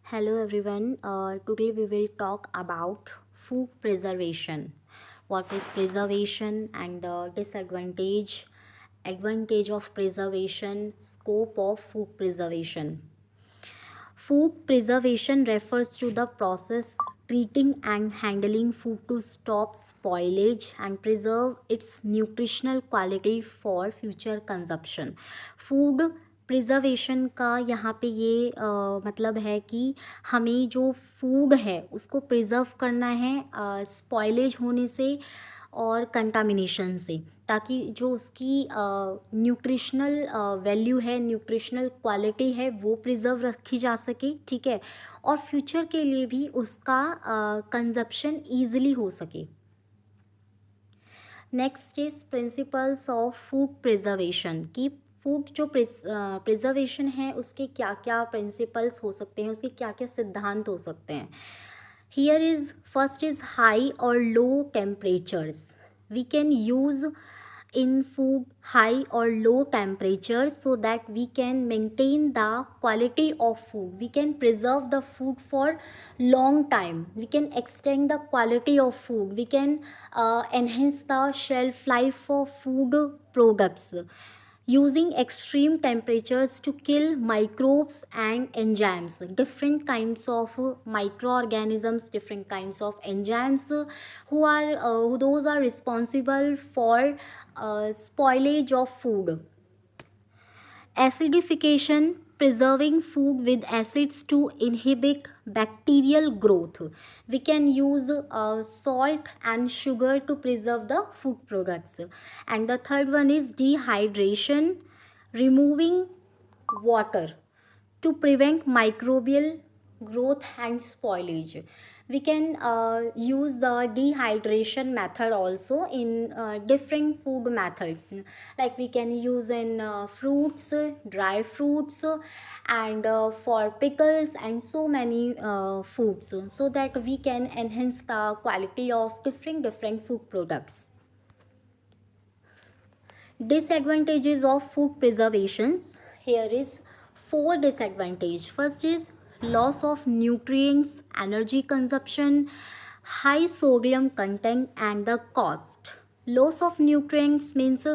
Hello everyone. Today we will talk about food preservation. What is preservation and the advantage of preservation, scope of food preservation. Food preservation refers to the process treating and handling food to stop spoilage and preserve its nutritional quality for future consumption. Food preservation का यहाँ पे ये मतलब है कि हमें जो food है उसको प्रिजर्व करना है स्पॉइलेज होने से और कंटामिनेशन से, ताकि जो उसकी न्यूट्रिशनल वैल्यू है, न्यूट्रिशनल क्वालिटी है, वो प्रिजर्व रखी जा सके, ठीक है, और फ्यूचर के लिए भी उसका कंजप्शन ईजिली हो सके. Next is principles of food preservation कि फूड जो प्रिजर्वेशन है उसके क्या क्या प्रिंसिपल्स हो सकते हैं, उसके क्या क्या सिद्धांत हो सकते हैं. Here is first is high or low temperatures. We can use in food high or low temperatures so that we can maintain the quality of food. We can preserve the food for long time. We can extend the quality of food. We can enhance the shelf life of food products using extreme temperatures to kill microbes and enzymes, different kinds of microorganisms, different kinds of enzymes who those are responsible for spoilage of food. Acidification, preserving food with acids to inhibit bacterial growth. We can use salt and sugar to preserve the food products. And the third one is dehydration, removing water to prevent microbial growth and spoilage. We can use the dehydration method also in different food methods, like we can use in fruits, dry fruits, and for pickles and so many foods, so that we can enhance the quality of different food products. Disadvantages of food preservations. Here is 4 disadvantage. First is loss of nutrients, energy consumption, high sodium content, and the cost. Loss of nutrients means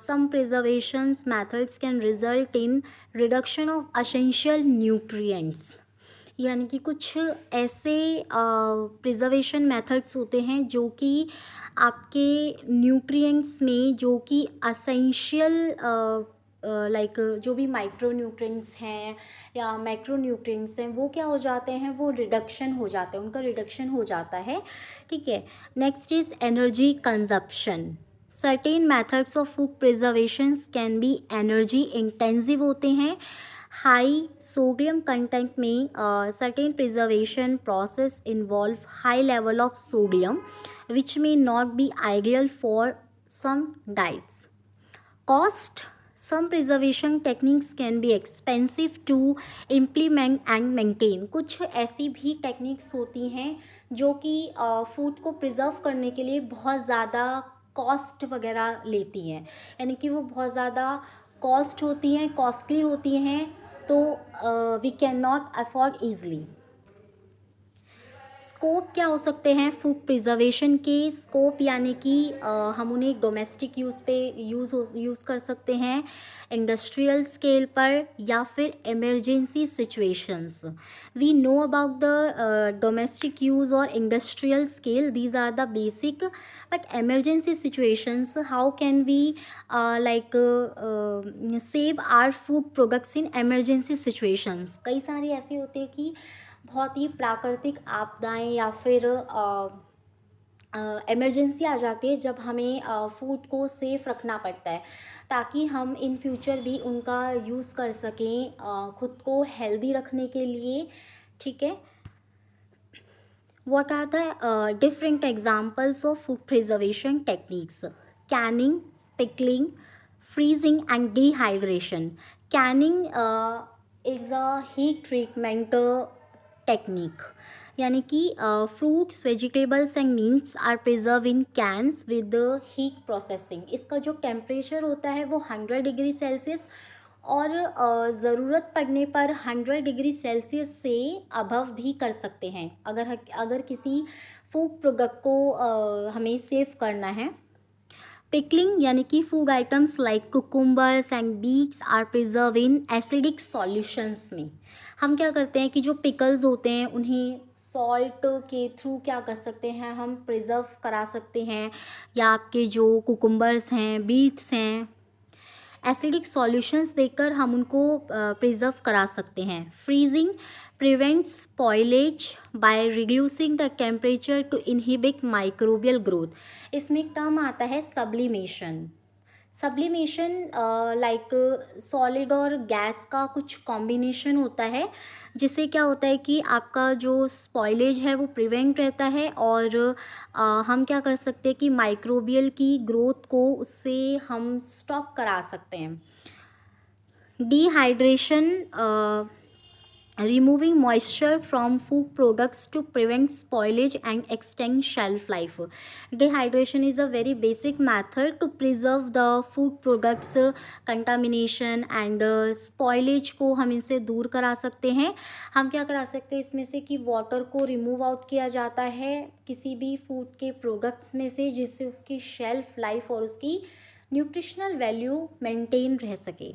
some preservations methods can result in reduction of essential nutrients. यानी कि कुछ ऐसे preservation methods होते हैं जो कि आपके nutrients में जो कि असेंशियल लाइक जो भी माइक्रो न्यूट्रिएंट्स हैं या मैक्रो न्यूट्रिएंट्स हैं, वो क्या हो जाते हैं, वो रिडक्शन हो जाते हैं, उनका रिडक्शन हो जाता है, ठीक है. Next is energy consumption. Certain methods of food preservations can be energy intensive होते हैं. हाई सोडियम कंटेंट में certain preservation process involve high level of sodium which may not be ideal for some diets. Cost. Some preservation techniques can be expensive to implement and maintain. कुछ ऐसी भी techniques होती हैं जो कि food को preserve करने के लिए बहुत ज़्यादा कॉस्ट वगैरह लेती हैं, यानी कि वो बहुत ज़्यादा कॉस्ट होती हैं, कॉस्टली होती हैं, तो we can not afford easily. Scope क्या हो सकते हैं फूड प्रिजर्वेशन के? स्कोप यानी कि हम उन्हें डोमेस्टिक यूज़ पे यूज़ कर सकते हैं, इंडस्ट्रियल स्केल पर, या फिर emergency situations. We know about the domestic use और industrial scale, these are the basic. But emergency situations, how can we like save our food products in emergency situations? कई सारी ऐसी होती है कि बहुत ही प्राकृतिक आपदाएं या फिर इमरजेंसी आ जाती है जब हमें फूड को सेफ़ रखना पड़ता है, ताकि हम इन फ्यूचर भी उनका यूज़ कर सकें खुद को हेल्दी रखने के लिए, ठीक है. What are the different examples of food preservation techniques? Canning, pickling, freezing, and dehydration. Canning is a heat treatment technique. यानी कि fruits, vegetables and meats are preserve in cans with heat processing. इसका जो temperature होता है वो 100 degree Celsius और ज़रूरत पड़ने पर 100 डिग्री सेल्सियस से अबव भी कर सकते हैं अगर किसी फूड प्रोडक्ट को हमें सेव करना है। पिकलिंग यानी कि food items like cucumbers and beets are preserve in acidic solutions में। हम क्या करते हैं कि जो पिकल्स होते हैं उन्हें सॉल्ट के थ्रू क्या कर सकते हैं, हम प्रिजर्व करा सकते हैं, या आपके जो कुकुम्बर्स हैं, बीट्स हैं, एसिडिक सॉल्यूशंस देकर हम उनको प्रिजर्व करा सकते हैं। Freezing prevents spoilage by reducing the temperature to inhibit microbial growth. इसमें एक टर्म आता है सब्लिमेशन। सब्लिमेशन लाइक सॉलिड और गैस का कुछ कॉम्बिनेशन होता है, जिससे क्या होता है कि आपका जो स्पॉइलेज है वो प्रिवेंट रहता है, और हम क्या कर सकते हैं कि माइक्रोबियल की ग्रोथ को उससे हम स्टॉप करा सकते हैं। Dehydration removing moisture from food products to prevent spoilage and extend shelf life. Dehydration is a very basic method to preserve the food products contamination and spoilage को हम इनसे दूर करा सकते हैं। हम क्या करा सकते हैं इसमें से कि वाटर को रिमूव आउट किया जाता है किसी भी फूड के प्रोडक्ट्स में से, जिससे उसकी शेल्फ लाइफ और उसकी न्यूट्रिशनल वैल्यू मेंटेन रह सके।